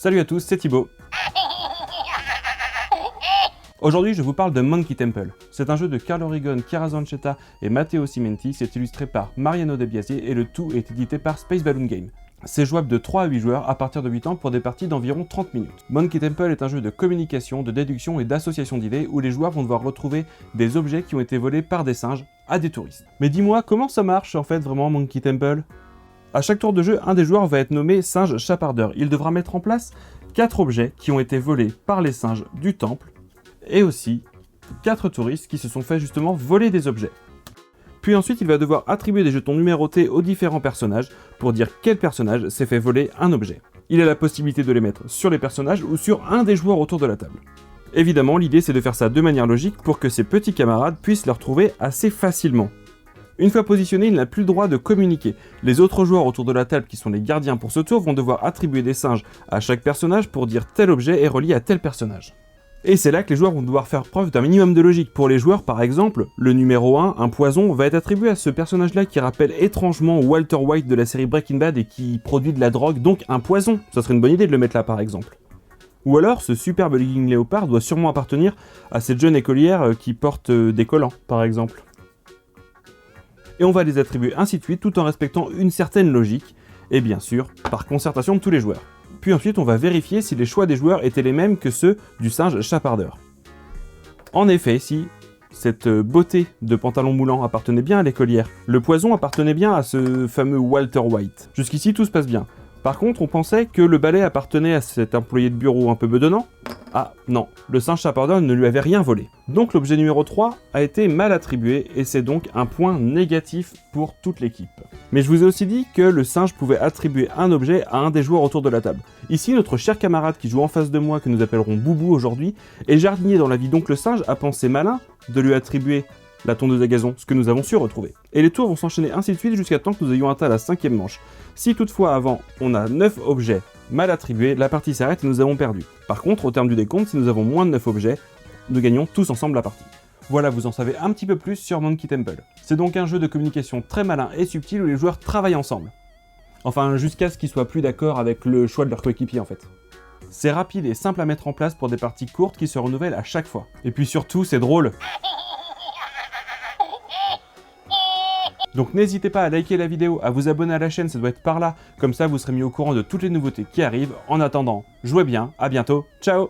Salut à tous, c'est Thibaut. Aujourd'hui, je vous parle de Monkey Temple. C'est un jeu de Carl Origon, Chiara Zanchetta et Matteo Cimenti, c'est illustré par Mariano De Biasi et le tout est édité par Space Balloon Game. C'est jouable de 3 à 8 joueurs à partir de 8 ans pour des parties d'environ 30 minutes. Monkey Temple est un jeu de communication, de déduction et d'association d'idées où les joueurs vont devoir retrouver des objets qui ont été volés par des singes à des touristes. Mais dis-moi, comment ça marche en fait vraiment Monkey Temple ? À chaque tour de jeu, un des joueurs va être nommé singe chapardeur. Il devra mettre en place 4 objets qui ont été volés par les singes du temple et aussi 4 touristes qui se sont fait justement voler des objets. Puis ensuite, il va devoir attribuer des jetons numérotés aux différents personnages pour dire quel personnage s'est fait voler un objet. Il a la possibilité de les mettre sur les personnages ou sur un des joueurs autour de la table. Évidemment, l'idée c'est de faire ça de manière logique pour que ses petits camarades puissent les retrouver assez facilement. Une fois positionné, il n'a plus le droit de communiquer. Les autres joueurs autour de la table qui sont les gardiens pour ce tour vont devoir attribuer des singes à chaque personnage pour dire tel objet est relié à tel personnage. Et c'est là que les joueurs vont devoir faire preuve d'un minimum de logique. Pour les joueurs, par exemple, le numéro 1, un poison, va être attribué à ce personnage-là qui rappelle étrangement Walter White de la série Breaking Bad et qui produit de la drogue, donc un poison. Ça serait une bonne idée de le mettre là, par exemple. Ou alors, ce superbe legging léopard doit sûrement appartenir à cette jeune écolière qui porte des collants, par exemple. Et on va les attribuer ainsi de suite, tout en respectant une certaine logique, et bien sûr, par concertation de tous les joueurs. Puis ensuite, on va vérifier si les choix des joueurs étaient les mêmes que ceux du singe chapardeur. En effet, si cette beauté de pantalon moulant appartenait bien à l'écolière, le poison appartenait bien à ce fameux Walter White. Jusqu'ici, tout se passe bien. Par contre, on pensait que le balai appartenait à cet employé de bureau un peu bedonnant. Ah non, le singe chapardeur ne lui avait rien volé. Donc l'objet numéro 3 a été mal attribué et c'est donc un point négatif pour toute l'équipe. Mais je vous ai aussi dit que le singe pouvait attribuer un objet à un des joueurs autour de la table. Ici, notre cher camarade qui joue en face de moi, que nous appellerons Boubou aujourd'hui, est jardinier dans la vie, donc le singe a pensé malin de lui attribuer la tondeuse à gazon, ce que nous avons su retrouver. Et les tours vont s'enchaîner ainsi de suite jusqu'à temps que nous ayons atteint la 5e manche. Si toutefois avant, on a 9 objets mal attribués, la partie s'arrête et nous avons perdu. Par contre, au terme du décompte, si nous avons moins de 9 objets, nous gagnons tous ensemble la partie. Voilà, vous en savez un petit peu plus sur Monkey Temple. C'est donc un jeu de communication très malin et subtil où les joueurs travaillent ensemble. Enfin, jusqu'à ce qu'ils soient plus d'accord avec le choix de leur coéquipier en fait. C'est rapide et simple à mettre en place pour des parties courtes qui se renouvellent à chaque fois. Et puis surtout, c'est drôle. Donc n'hésitez pas à liker la vidéo, à vous abonner à la chaîne, ça doit être par là, comme ça vous serez mis au courant de toutes les nouveautés qui arrivent. En attendant, jouez bien, à bientôt, ciao!